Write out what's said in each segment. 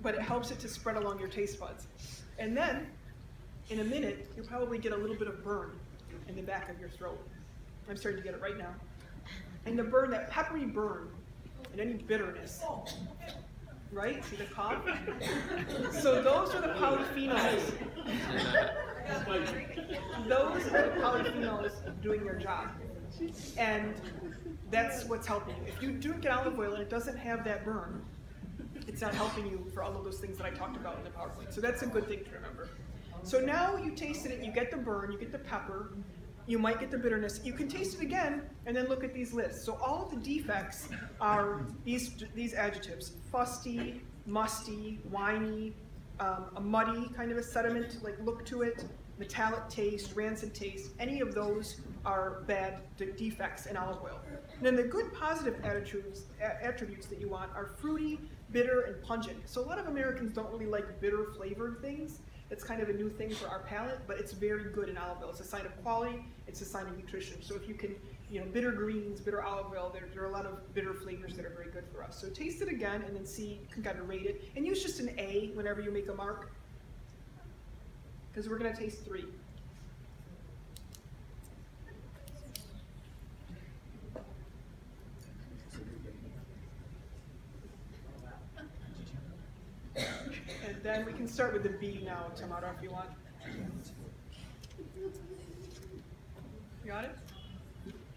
but it helps it to spread along your taste buds. And then, in a minute, you'll probably get a little bit of burn in the back of your throat. I'm starting to get it right now. And the burn, that peppery burn, and any bitterness, right? See the cough? So those are the polyphenols. Those are the polyphenols doing their job. And that's what's helping you. If you drink an olive oil and it doesn't have that burn, it's not helping you for all of those things that I talked about in the PowerPoint. So that's a good thing to remember. So now you tasted it, you get the burn, you get the pepper, you might get the bitterness. You can taste it again and then look at these lists. So all of the defects are these adjectives: fusty, musty, winey, a muddy kind of a sediment like look to it, metallic taste, rancid taste. Any of those are bad defects in olive oil. And then the good positive attributes that you want are fruity, bitter, and pungent. So a lot of Americans don't really like bitter flavored things. It's kind of a new thing for our palate, but it's very good in olive oil. It's a sign of quality, it's a sign of nutrition. So if you can, bitter greens, bitter olive oil, there are a lot of bitter flavors that are very good for us. So taste it again and then see, you can kind of rate it. And use just an A whenever you make a mark, because we're gonna taste 3. And then we can start with the B now, Tomato, if you want. You got it?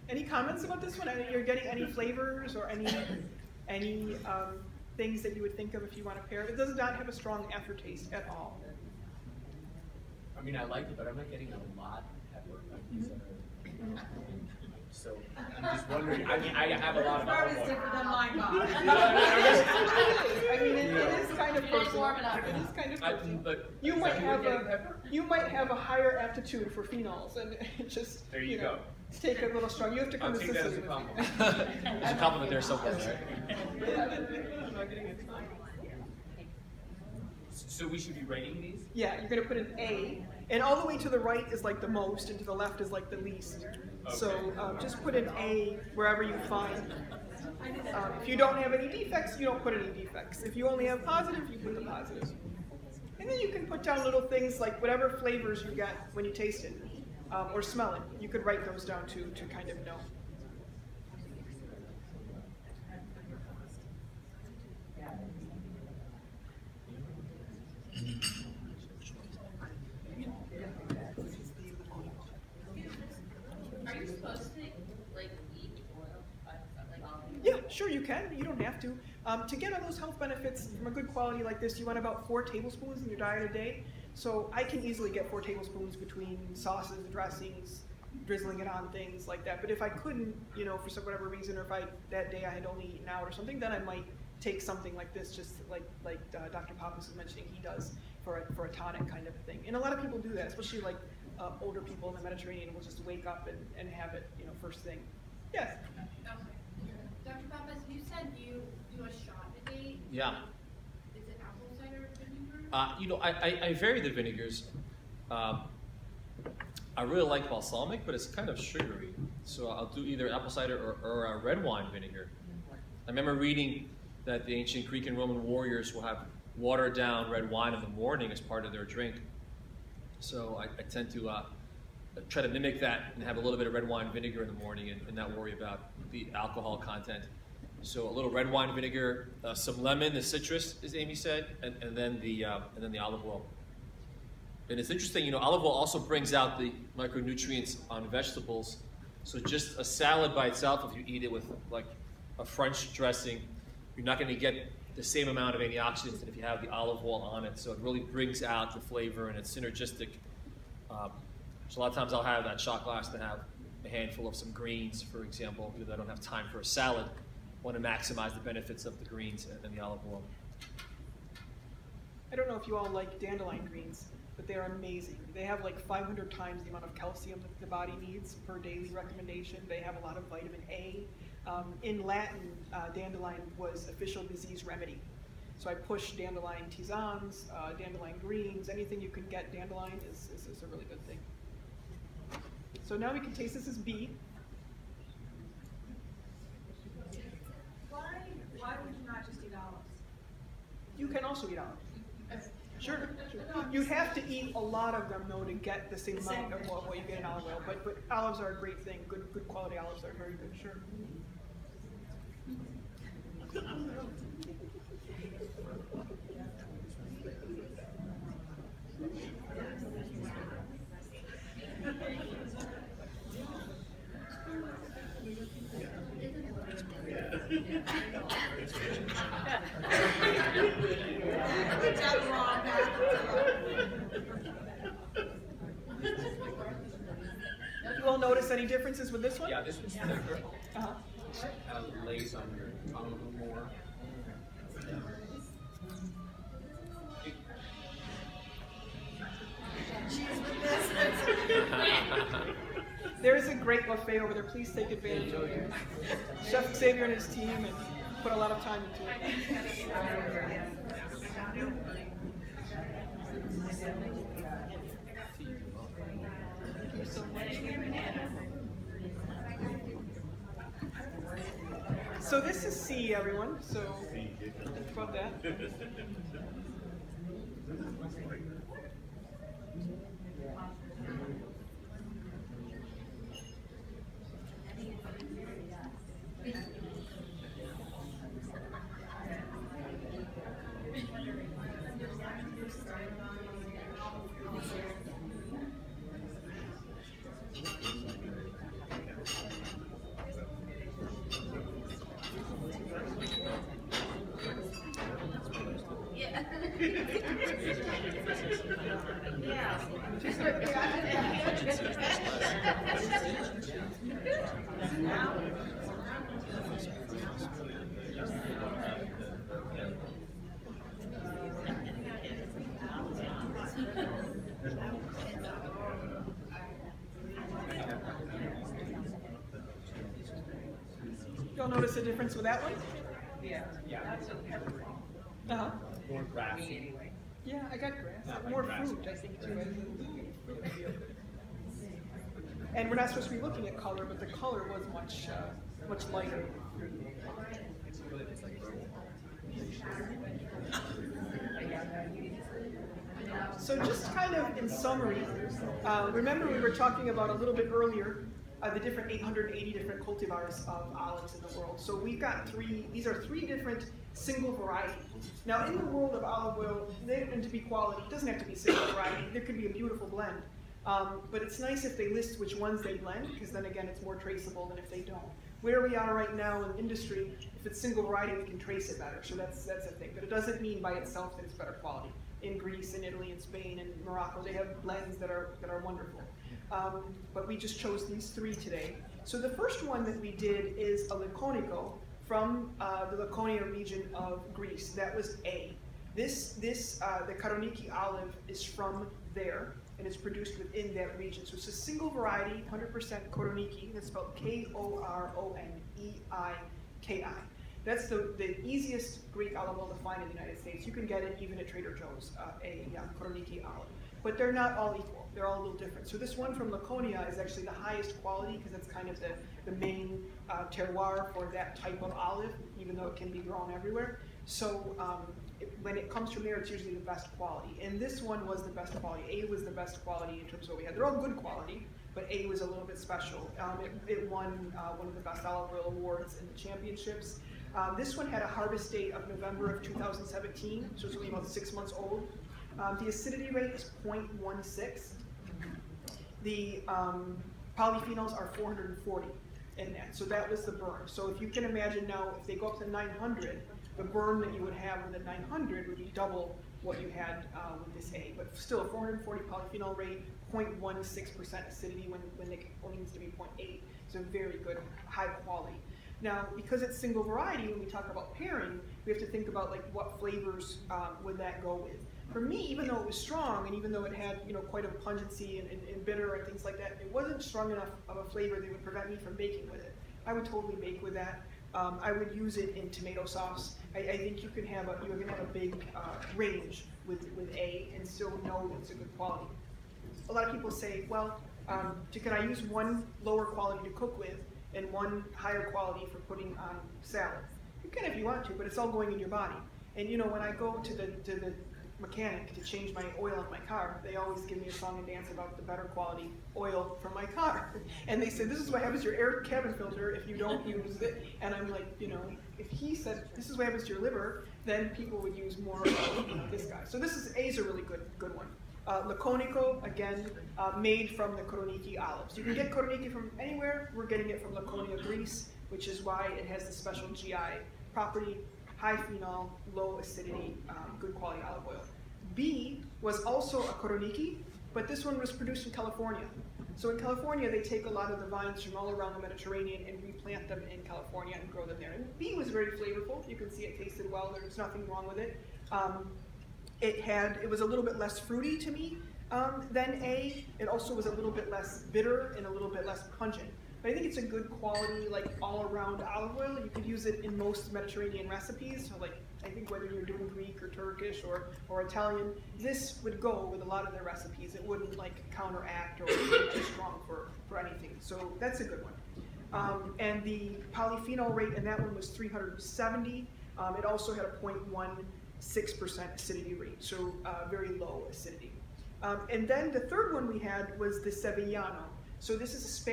Any comments about this one? You're getting any flavors or any things that you would think of if you want to pair it? It does not have a strong aftertaste at all. I mean, I like it, but I'm not getting a lot of pepper. So I'm just wondering. I mean, I have a lot of olive oil. Different than mine, Bob. I mean, it is kind of personal. It is kind of personal. But you might have a higher aptitude for phenols, and it just there you go. Take a little strong. You have to come to Sicily with me. There's a compliment there somewhere, right? So we should be rating these? Yeah, you're going to put an A, and all the way to the right is like the most, and to the left is like the least. Okay. So just put an A wherever you find. If you don't have any defects, you don't put any defects. If you only have positive, you put the positive. And then you can put down little things like whatever flavors you get when you taste it, or smell it. You could write those down too to kind of know. Are you supposed to eat oil? Yeah, sure you can. You don't have to. To get all those health benefits from a good quality like this, you want about 4 tablespoons in your diet a day. So I can easily get 4 tablespoons between sauces, dressings, drizzling it on things like that. But if I couldn't, for some whatever reason, or if that day I had only eaten out or something, then I might take something like this, just like Dr. Pappas was mentioning he does for a tonic kind of a thing. And a lot of people do that, especially older people in the Mediterranean will just wake up and have it, first thing. Yes? Okay. Dr. Pappas, you said you do a shot a day. Yeah. Is it apple cider vinegar? I vary the vinegars. I really like balsamic, but it's kind of sugary. So I'll do either apple cider or a red wine vinegar. I remember reading that the ancient Greek and Roman warriors will have watered down red wine in the morning as part of their drink. So I tend to try to mimic that and have a little bit of red wine vinegar in the morning and not worry about the alcohol content. So a little red wine vinegar, some lemon, the citrus, as Amy said, and then the olive oil. And it's interesting, olive oil also brings out the micronutrients on vegetables. So just a salad by itself, if you eat it with like a French dressing, you're not going to get the same amount of antioxidants than if you have the olive oil on it. So it really brings out the flavor and it's synergistic. So a lot of times I'll have that shot glass to have a handful of some greens, for example, because I don't have time for a salad. I want to maximize the benefits of the greens and the olive oil. I don't know if you all like dandelion greens, but they're amazing. They have like 500 times the amount of calcium that the body needs per daily recommendation. They have a lot of vitamin A. In Latin, dandelion was official disease remedy. So I push dandelion tisanes, dandelion greens, anything you can get dandelion is a really good thing. So now we can taste this as B. Why would you not just eat olives? You can also eat olives. Sure. You have to eat a lot of them though to get the same amount of what you get in olive oil. But olives are a great thing. Good quality olives are very good. Sure. You all notice any differences with this one? Yeah, this one's thicker. Uh-huh. Kind of lays on your tongue a little more. There is a great buffet over there. Please take advantage of it. Chef Xavier and his team and put a lot of time into it. So this is C, everyone. So think about that. Y'all notice a difference with that one? Yeah. Uh-huh. More grassy. Yeah, I got grass. Not More like grass. fruit, I think, too. And we're not supposed to be looking at color, but the color was much lighter. So just kind of in summary, remember we were talking about a little bit earlier the different 880 different cultivars of olives in the world. So we've got these are three different single variety. Now in the world of olive oil, and to be quality, it doesn't have to be single variety, there could be a beautiful blend. But it's nice if they list which ones they blend, because then again it's more traceable than if they don't. Where we are right now in industry, if it's single variety, we can trace it better. So that's a thing. But it doesn't mean by itself that it's better quality. In Greece, in Italy, in Spain, and Morocco, they have blends that are wonderful. But we just chose these three today. So the first one that we did is a Laconico from the Laconia region of Greece. That was A. The Karoniki olive is from there, and it's produced within that region. So it's a single variety, 100% Koroniki. That's spelled K-O-R-O-N-E-I-K-I. That's the easiest Greek olive oil to find in the United States. You can get it even at Trader Joe's, Koroniki olive. But they're not all equal. They're all a little different. So this one from Laconia is actually the highest quality because it's kind of the main terroir for that type of olive, even though it can be grown everywhere. So when it comes from there, it's usually the best quality. And this one was the best quality. A was the best quality in terms of what we had. They're all good quality, but A was a little bit special. It won one of the best olive oil awards in the championships. This one had a harvest date of November of 2017, so it's only about 6 months old. The acidity rate is 0.16. The polyphenols are 440 in that, so that was the burn. So if you can imagine now, if they go up to 900, the burn that you would have with a 900 would be double what you had with this A, but still a 440 polyphenol rate, 0.16% acidity when it only needs to be 0.8. So very good, high quality. Now, because it's single variety, when we talk about pairing, we have to think about like what flavors would that go with. For me, even though it was strong, and even though it had quite a pungency and bitter and things like that, it wasn't strong enough of a flavor that would prevent me from baking with it. I would totally bake with that. I would use it in tomato sauce. I think you can have a big range with A and still know that it's a good quality. A lot of people say, well, can I use one lower quality to cook with and one higher quality for putting on salad? You can if you want to, but it's all going in your body. And you know, when I go to the mechanic to change my oil on my car, they always give me a song and dance about the better quality oil from my car. And they say, this is what happens to your air cabin filter if you don't use it. And I'm like, you know, if he said, this is what happens to your liver, then people would use more of this guy. So this is, A is a really good one. Laconico, again, made from the Koroniki olives. You can get Koroniki from anywhere. We're getting it from Laconia, Greece, which is why it has the special GI property. High phenol, low acidity, good quality olive oil. B was also a Koroniki, but this one was produced in California. So in California, they take a lot of the vines from all around the Mediterranean and replant them in California and grow them there. And B was very flavorful. You can see it tasted well. There's nothing wrong with it. It was a little bit less fruity to me than A. It also was a little bit less bitter and a little bit less pungent. But I think it's a good quality, like all-around olive oil. You could use it in most Mediterranean recipes. So like, I think whether you're doing Greek or Turkish or Italian, this would go with a lot of their recipes. It wouldn't like counteract or be too strong for anything. So that's a good one. And the polyphenol rate in that one was 370. It also had a 0.16% acidity rate, so very low acidity. And then the third one we had was the Sevillano. So this is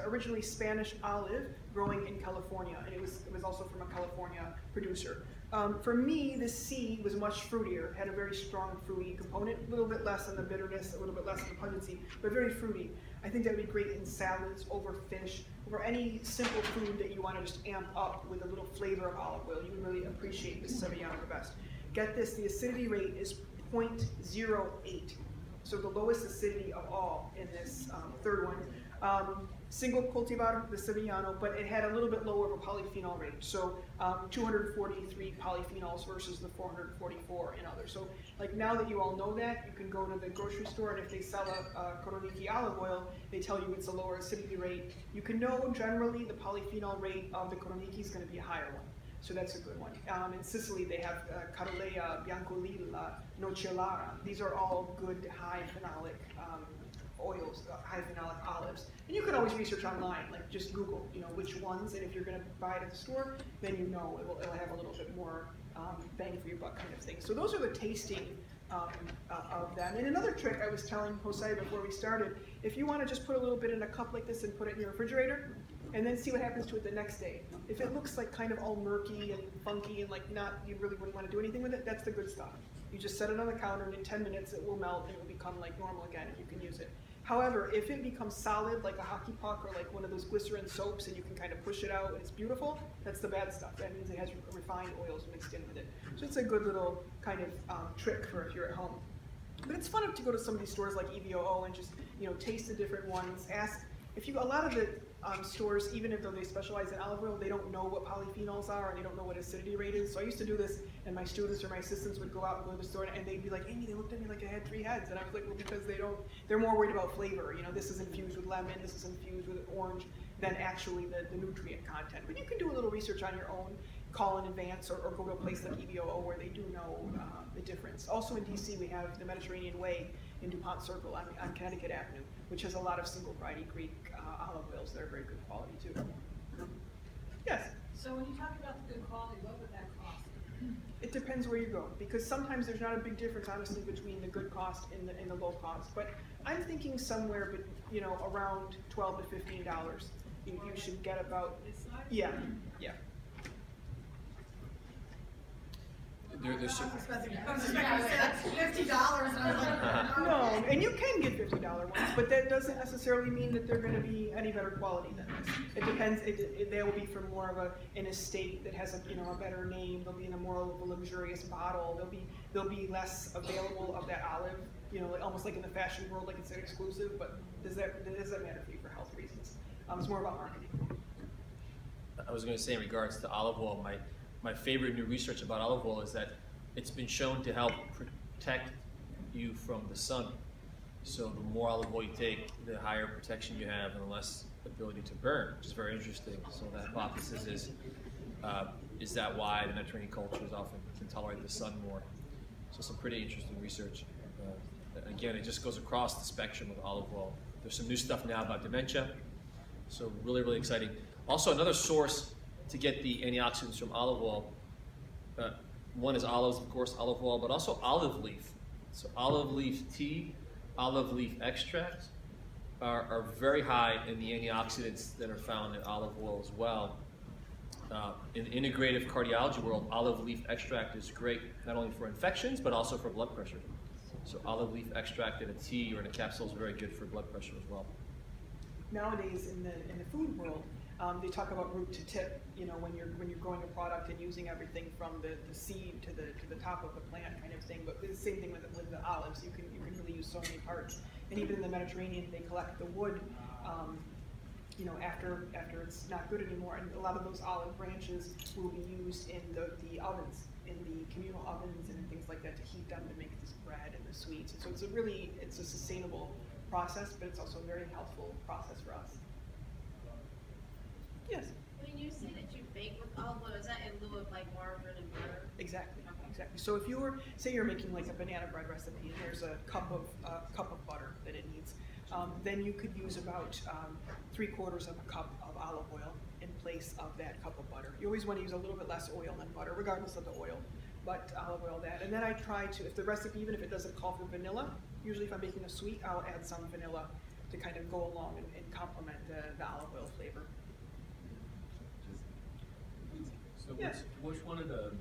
originally Spanish olive growing in California, and it was also from a California producer. For me, the C was much fruitier, had a very strong fruity component, a little bit less on the bitterness, a little bit less on the pungency, but very fruity. I think that would be great in salads, over fish, over any simple food that you want to just amp up with a little flavor of olive oil. You would really appreciate this Sevillano the best. Get this, the acidity rate is 0.08. So the lowest acidity of all in this third one. Single cultivar, the Sevillano, but it had a little bit lower of a polyphenol rate. So 243 polyphenols versus the 444 in others. So like now that you all know that, you can go to the grocery store, and if they sell a Koroniki olive oil, they tell you it's a lower acidity rate. You can know generally the polyphenol rate of the Koroniki is going to be a higher one. So that's a good one. In Sicily, they have Carolea, Biancolilla, Nocellara. These are all good high phenolic oils, high phenolic olives. And you can always research online, like just Google, you know, which ones, and if you're going to buy it at the store, then you know it'll have a little bit more bang for your buck kind of thing. So those are the tasting of them. And another trick I was telling Jose before we started, if you want to just put a little bit in a cup like this and put it in your refrigerator, and then see what happens to it the next day. If it looks like kind of all murky and funky and like not, you really wouldn't want to do anything with it, that's the good stuff. You just set it on the counter, and in 10 minutes it will melt and it will become like normal again, and you can use it. However, if it becomes solid like a hockey puck or like one of those glycerin soaps and you can kind of push it out and it's beautiful, that's the bad stuff. That means it has refined oils mixed in with it. So it's a good little kind of trick for if you're at home. But it's fun to go to some of these stores like EVOO and just, you know, taste the different ones. Ask if you, a lot of the stores, even if though they specialize in olive oil, they don't know what polyphenols are and they don't know what acidity rate is. So I used to do this, and my students or my assistants would go out and go to the store, and they'd be like, Amy, they looked at me like I had 3 heads. And I was like, well, because they're more worried about flavor. You know, this is infused with lemon, this is infused with orange, than actually the nutrient content. But you can do a little research on your own, call in advance, or go to a place like EVOO where they do know the difference. Also in DC, we have the Mediterranean Way in DuPont Circle on Connecticut Avenue, which has a lot of single variety Greek olive oils that are very good quality too. Yes? So when you talk about the good quality, what would that cost? It depends where you go, because sometimes there's not a big difference, honestly, between the good cost and the low cost. But I'm thinking somewhere, you know, around $12 to $15. You should get about, yeah. There's I was expecting $50, and I was like, No, and you can get $50 ones, but that doesn't necessarily mean that they're going to be any better quality than this. It depends. They will be from more of an estate that has a better name. They'll be in a more of a luxurious bottle. There'll be less available of that olive. You know, like, almost like in the fashion world, like it's an exclusive. But does that matter for you for health reasons? It's more about marketing. I was going to say in regards to olive oil, my favorite new research about olive oil is that it's been shown to help protect you from the sun. So the more olive oil you take, the higher protection you have and the less ability to burn, which is very interesting. So the hypothesis is that why the Mediterranean cultures often can tolerate the sun more. So some pretty interesting research. Again, it just goes across the spectrum of olive oil. There's some new stuff now about dementia. So really, really exciting. Also, another source to get the antioxidants from olive oil, one is olives, of course, olive oil, but also olive leaf. So olive leaf tea, olive leaf extract are very high in the antioxidants that are found in olive oil as well. In the integrative cardiology world, olive leaf extract is great not only for infections, but also for blood pressure. So olive leaf extract in a tea or in a capsule is very good for blood pressure as well. Nowadays in the food world, they talk about root to tip. You know, when you're growing a product and using everything from the seed to the top of the plant kind of thing. But it's the same thing with the olives. You can really use so many parts. And even in the Mediterranean, they collect the wood. You know, after it's not good anymore, and a lot of those olive branches will be used in the ovens, in the communal ovens and things like that to heat them to make this bread and the sweets. And so it's a sustainable process, but it's also a very helpful process for us. Yes. When you say that you bake with olive oil, is that in lieu of like margarine and butter? Exactly. Exactly. So if say you're making like a banana bread recipe, and there's a cup of butter that it needs, then you could use about 3/4 of a cup of olive oil in place of that cup of butter. You always want to use a little bit less oil than butter, regardless of the oil, but olive oil that. And then I try to, if the recipe, even if it doesn't call for vanilla, usually if I'm making a sweet, I'll add some vanilla to kind of go along and complement the olive oil flavor. So Yes. what's one of the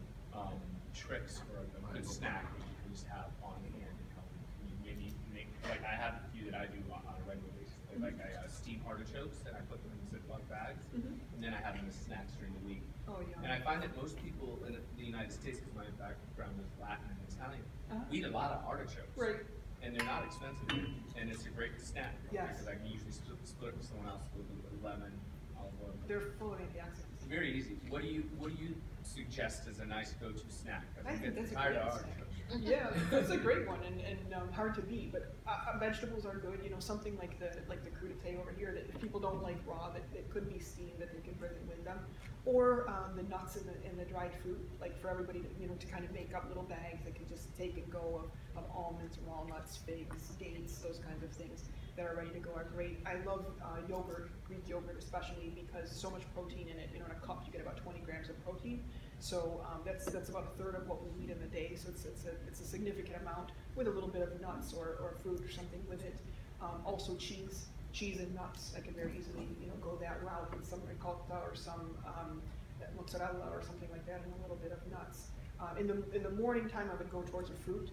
tricks for a good snack that you can just have on hand and help you maybe make, like I have a few that I do on a regular basis. Like I steam artichokes and I put them in Ziploc bags, and then I have them as snacks during the week. Oh, yeah. And I find that most people in the United States, because my background is Latin and Italian, we eat a lot of artichokes. Right. And they're not expensive, and it's a great snack. Yes. Because I can usually split it with someone else with lemon, olive oil. They're full of antioxidants. Very easy. What do you suggest as a nice go-to snack? I think that's a tired great of snack. artichokes. Yeah, that's a great one, and hard to beat. But vegetables are good. You know, something like the crudité over here, that if people don't like raw, that it could be steamed, that they can bring it with them, or the nuts and the dried fruit. Like for everybody to kind of make up little bags that can just take and go of almonds, walnuts, figs, dates, those kinds of things that are ready to go are great. I love yogurt, Greek yogurt especially, because so much protein in it. You know, in a cup you get about 20 grams of protein. So that's about 1/3 of what we need in a day. So it's a significant amount with a little bit of nuts or fruit or something with it. Also cheese and nuts. I can very easily go that route with some ricotta or some mozzarella or something like that, and a little bit of nuts. In the morning time, I would go towards a fruit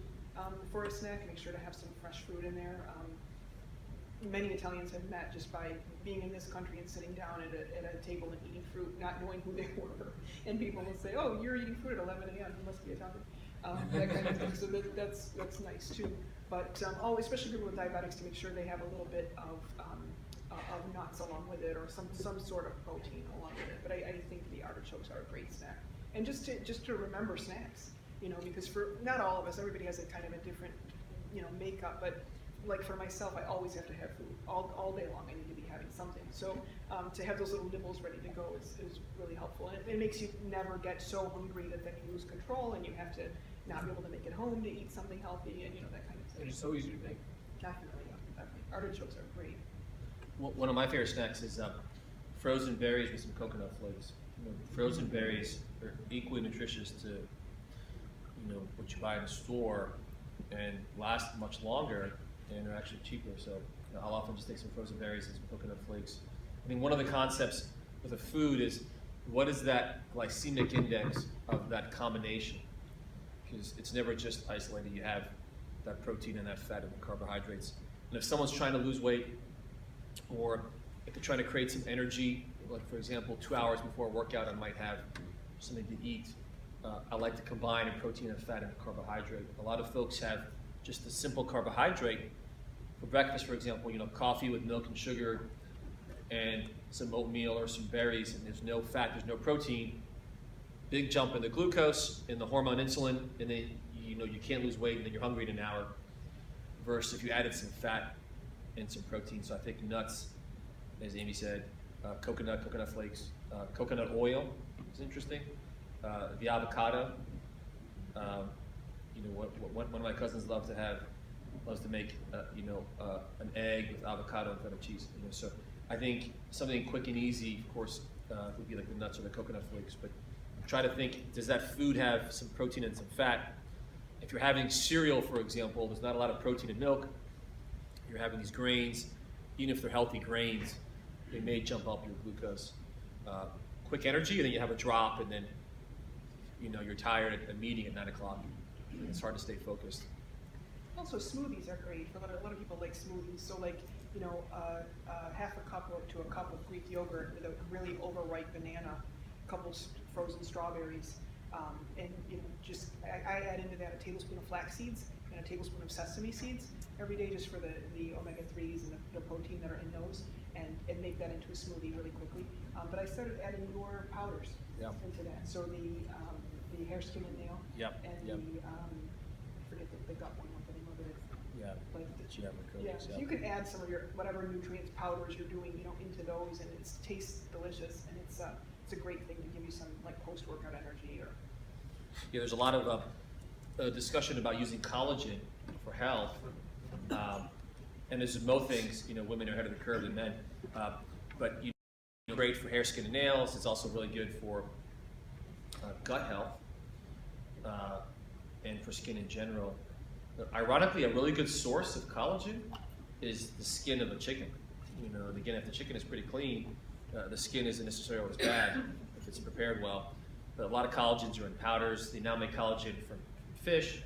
for a snack. Make sure to have some fresh fruit in there. Many Italians have met just by being in this country and sitting down at a table and eating fruit, not knowing who they were. And people will say, "Oh, you're eating fruit at 11 a.m. You must be Italian." That kind of thing. So that's nice too. But especially people with diabetics, to make sure they have a little bit of nuts along with it, or some sort of protein along with it. But I think the artichokes are a great snack. And just to remember snacks, because for not all of us, everybody has a kind of a different makeup, but like for myself, I always have to have food all day long. I need to be having something. So to have those little nibbles ready to go is really helpful. And it makes you never get so hungry that then you lose control and you have to not be able to make it home to eat something healthy and that kind of thing. And it's so easy to make. Definitely, definitely. Artichokes are great. One of my favorite snacks is frozen berries with some coconut flakes. Frozen berries are equally nutritious to what you buy in a store, and last much longer, and are actually cheaper. So I'll often just take some frozen berries and some coconut flakes. I think one of the concepts with a food is, what is that glycemic index of that combination? Because it's never just isolated. You have that protein and that fat and the carbohydrates. And if someone's trying to lose weight, or if they're trying to create some energy, like for example, 2 hours before a workout, I might have something to eat. I like to combine a protein and fat and a carbohydrate. A lot of folks have just a simple carbohydrate for breakfast, for example, coffee with milk and sugar and some oatmeal or some berries, and there's no fat, there's no protein. Big jump in the glucose, in the hormone insulin, and then you can't lose weight, and then you're hungry in an hour. Versus if you added some fat and some protein. So I think nuts, as Amy said, coconut flakes, coconut oil is interesting. The avocado. One of my cousins loves to make an egg with avocado and feta cheese. So I think something quick and easy, of course, would be like the nuts or the coconut flakes. But try to think, does that food have some protein and some fat? If you're having cereal, for example, there's not a lot of protein in milk. You're having these grains, even if they're healthy grains, they may jump up your glucose. Quick energy, and then you have a drop, and then you're tired at a meeting at 9 o'clock. It's hard to stay focused. Also, smoothies are great. For a lot of people like smoothies. So like, half a cup to a cup of Greek yogurt with a really overripe banana, a couple frozen strawberries, and I add into that a tablespoon of flax seeds and a tablespoon of sesame seeds every day, just for the omega-3s and the protein that are in those, and make that into a smoothie really quickly. But I started adding your powders into that. So the hair, skin, and nail, and I forget the gut one, what the name of it is. So you can add some of your whatever nutrients, powders you're doing, into those, and it tastes delicious, and it's a great thing to give you some like post-workout energy. There's a lot of discussion about using collagen for health, and there's most things. Women are ahead of the curve than men, but great for hair, skin, and nails. It's also really good for gut health and for skin in general. Ironically, a really good source of collagen is the skin of a chicken. And again, if the chicken is pretty clean, the skin isn't necessarily always bad if it's prepared well. But a lot of collagens are in powders. They now make collagen from fish.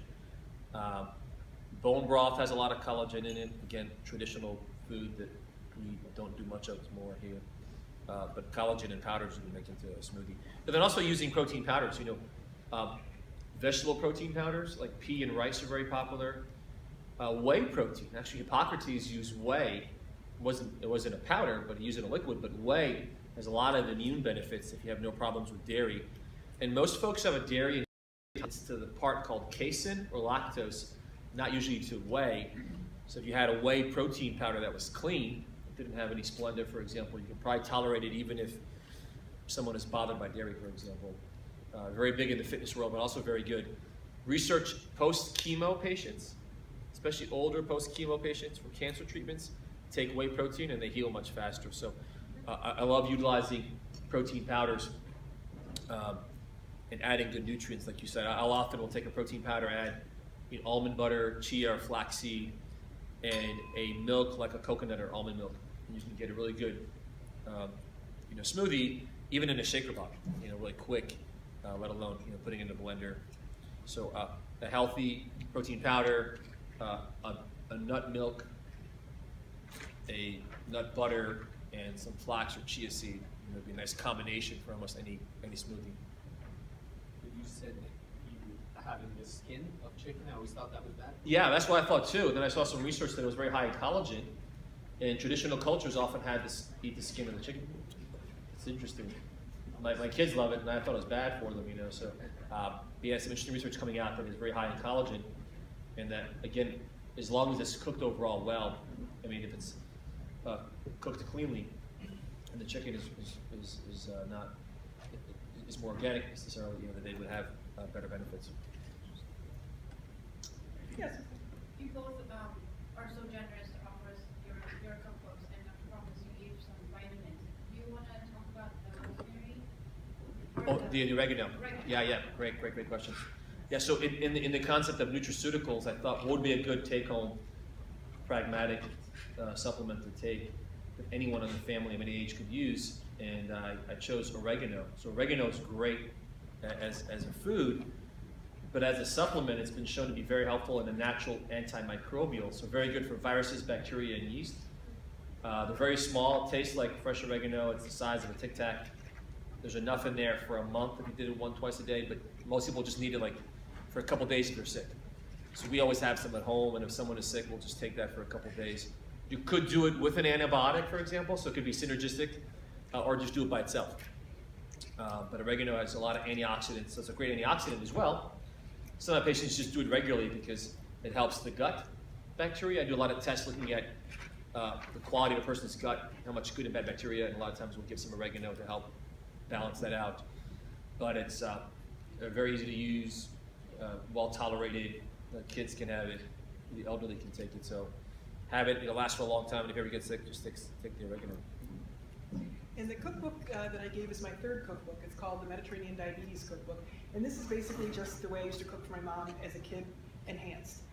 Bone broth has a lot of collagen in it. Again, traditional food that we don't do much of more here. But collagen and powders you can make into a smoothie. And then also using protein powders. Vegetable protein powders like pea and rice are very popular. Whey protein, actually Hippocrates used whey. It wasn't a powder, but he used it in a liquid. But whey has a lot of immune benefits if you have no problems with dairy. And most folks have a dairy intolerance to the part called casein or lactose, not usually to whey. So if you had a whey protein powder that was clean, didn't have any Splenda, for example, you could probably tolerate it even if someone is bothered by dairy, for example. Very big in the fitness world, but also very good. Research post-chemo patients, especially older post-chemo patients for cancer treatments, take whey protein and they heal much faster. So I love utilizing protein powders and adding good nutrients, like you said. I'll often will take a protein powder, add almond butter, chia or flaxseed, and a milk like a coconut or almond milk. And you can get a really good smoothie, even in a shaker pot, really quick. Let alone putting it in a blender. So a healthy protein powder, a nut milk, a nut butter, and some flax or chia seed would be a nice combination for almost any smoothie. You said you having the skin of chicken. I always thought that was bad. Yeah, that's what I thought too. Then I saw some research that it was very high in collagen, and traditional cultures often had to eat the skin of the chicken. It's interesting. My kids love it, and I thought it was bad for them, So, yeah, some interesting research coming out that it's very high in collagen, and that again, as long as it's cooked overall well, if it's cooked cleanly, and the chicken is more organic necessarily, that they would have better benefits. Yes. You both are so generous to offer us your cookbooks, and Dr. Pappas, you gave some vitamins. Do you want to talk about the rosemary? The oregano. Yeah, great question. Yeah, so in the concept of nutraceuticals, I thought what would be a good take-home, pragmatic supplement to take that anyone in the family of any age could use, and I chose oregano. So oregano is great as a food, but as a supplement, it's been shown to be very helpful and a natural antimicrobial, so very good for viruses, bacteria, and yeast. They're very small, it tastes like fresh oregano, it's the size of a Tic Tac. There's enough in there for a month if you did it twice a day, but most people just need it like for a couple days if they're sick. So we always have some at home, and if someone is sick, we'll just take that for a couple days. You could do it with an antibiotic, for example, so it could be synergistic, or just do it by itself. But oregano has a lot of antioxidants, so it's a great antioxidant as well. Some of my patients just do it regularly because it helps the gut bacteria. I do a lot of tests looking at the quality of a person's gut, how much good and bad bacteria, and a lot of times we'll give some oregano to help balance that out. But it's very easy to use, well tolerated. Kids can have it, the elderly can take it. So have it, it'll last for a long time, and if you ever get sick, just take the oregano. And the cookbook that I gave is my third cookbook. It's called the Mediterranean Diabetes Cookbook. And this is basically just the way I used to cook for my mom as a kid, enhanced.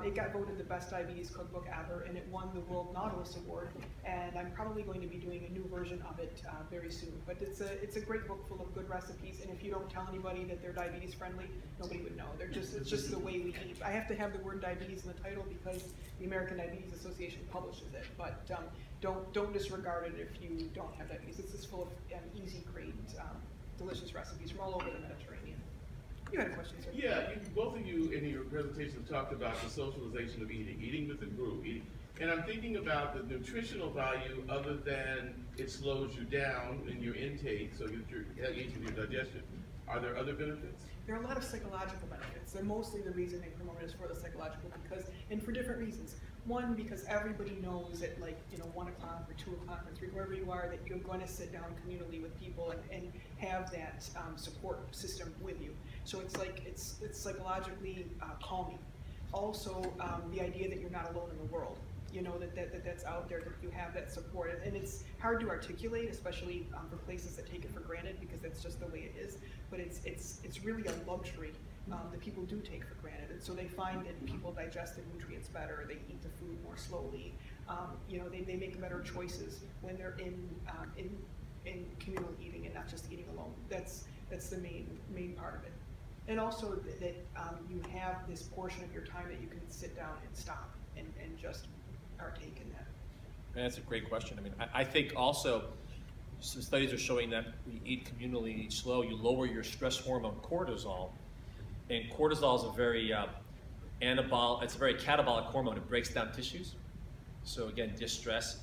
It got voted the best diabetes cookbook ever, and it won the World Nautilus Award. And I'm probably going to be doing a new version of it very soon. But it's a great book full of good recipes. And if you don't tell anybody that they're diabetes friendly, nobody would know. It's just the way we eat. I have to have the word diabetes in the title because the American Diabetes Association publishes it. But don't disregard it if you don't have diabetes. It's just full of easy, great, delicious recipes from all over the Mediterranean. You had a question, sir? Yeah, both of you in your presentation talked about the socialization of eating with a group. And I'm thinking about the nutritional value other than it slows you down in your intake so that you're eating your digestion. Are there other benefits? There are a lot of psychological benefits. They're mostly the reason they promote it is for the psychological and for different reasons. One, because everybody knows at 1 o'clock or 2 o'clock or 3, wherever you are, that you're going to sit down communally with people and have that support system with you. So it's psychologically calming. Also, the idea that you're not alone in the world. You know that's out there, that you have that support, and it's hard to articulate, especially for places that take it for granted, because that's just the way it is. But it's really a luxury that people do take for granted, and so they find that people digest the nutrients better, they eat the food more slowly. They make better choices when they're in communal eating and not just eating alone. That's the main part of it. And also that you have this portion of your time that you can sit down and stop and just partake in that. And that's a great question. I mean, I think also some studies are showing that when you eat communally, eat slow, you lower your stress hormone cortisol. And cortisol is a very it's a very catabolic hormone. It breaks down tissues. So again, distress.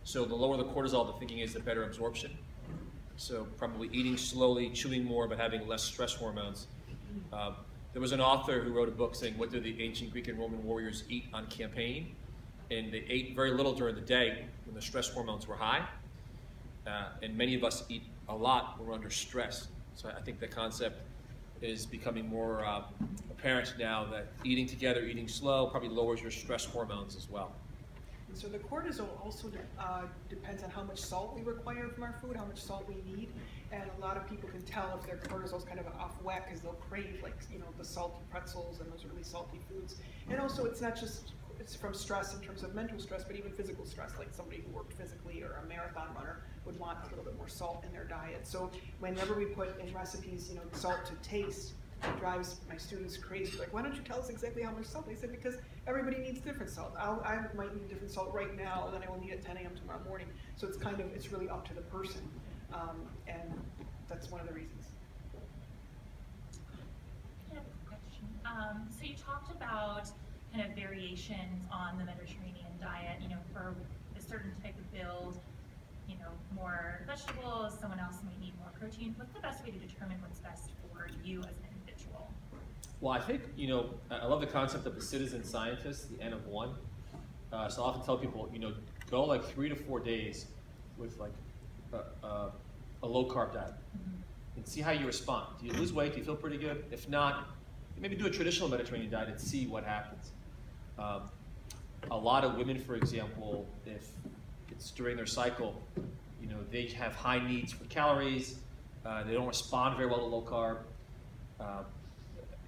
So the lower the cortisol, the thinking is the better absorption. So probably eating slowly, chewing more, but having less stress hormones. There was an author who wrote a book saying, what do the ancient Greek and Roman warriors eat on campaign? And they ate very little during the day when the stress hormones were high. And many of us eat a lot when we're under stress. So I think the concept is becoming more apparent now that eating together, eating slow, probably lowers your stress hormones as well. And so the cortisol also depends on how much salt we require from our food, how much salt we need. And a lot of people can tell if their cortisol is kind of off whack because they'll crave the salty pretzels and those really salty foods. And also it's not just from stress in terms of mental stress, but even physical stress, like somebody who worked physically or a marathon runner would want a little bit more salt in their diet. So whenever we put in recipes, salt to taste, it drives my students crazy. Like, why don't you tell us exactly how much salt? I said, because everybody needs different salt. I might need different salt right now than I will need at 10 a.m. tomorrow morning. So it's really up to the person. And that's one of the reasons. I have a question. So you talked about kind of variations on the Mediterranean diet, for a certain type of build, more vegetables, someone else may need more protein. What's the best way to determine what's best for you as an individual? Well, I think, I love the concept of the citizen scientist, the N of 1. So I often tell people, go 3 to 4 days with a low carb diet and see how you respond. Do you lose weight? Do you feel pretty good? If not, maybe do a traditional Mediterranean diet and see what happens. A lot of women, for example, if it's during their cycle, they have high needs for calories. They don't respond very well to low carb.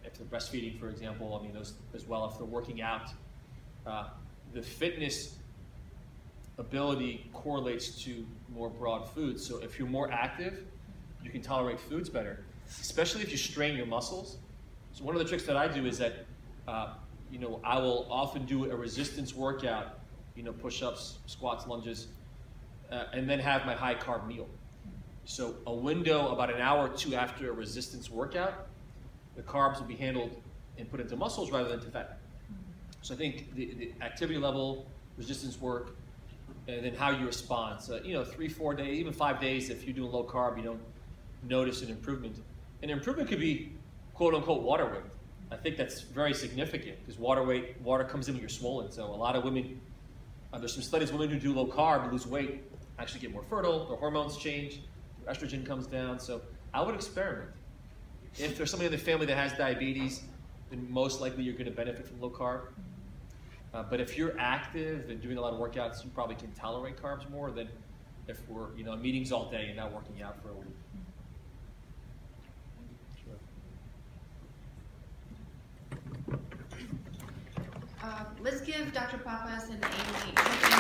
If they're breastfeeding, for example, those as well. If they're working out, the fitness ability correlates to more broad foods. So if you're more active, you can tolerate foods better, especially if you strain your muscles. So one of the tricks that I do is that, I will often do a resistance workout, push-ups, squats, lunges, and then have my high carb meal. So a window about an hour or two after a resistance workout, the carbs will be handled and put into muscles rather than to fat. So I think the activity level, resistance work, and then how you respond. So 3, 4 days, even 5 days, if you do low carb, you don't notice an improvement. And improvement could be quote unquote water weight. I think that's very significant because water comes in when you're swollen. So a lot of women, there's some studies, women who do low carb lose weight, actually get more fertile, their hormones change, their estrogen comes down. So I would experiment. If there's somebody in the family that has diabetes, then most likely you're going to benefit from low carb. But if you're active and doing a lot of workouts, you probably can tolerate carbs more, then if we're, meetings all day and not working out for a week. Let's give Dr. Pappas and Amy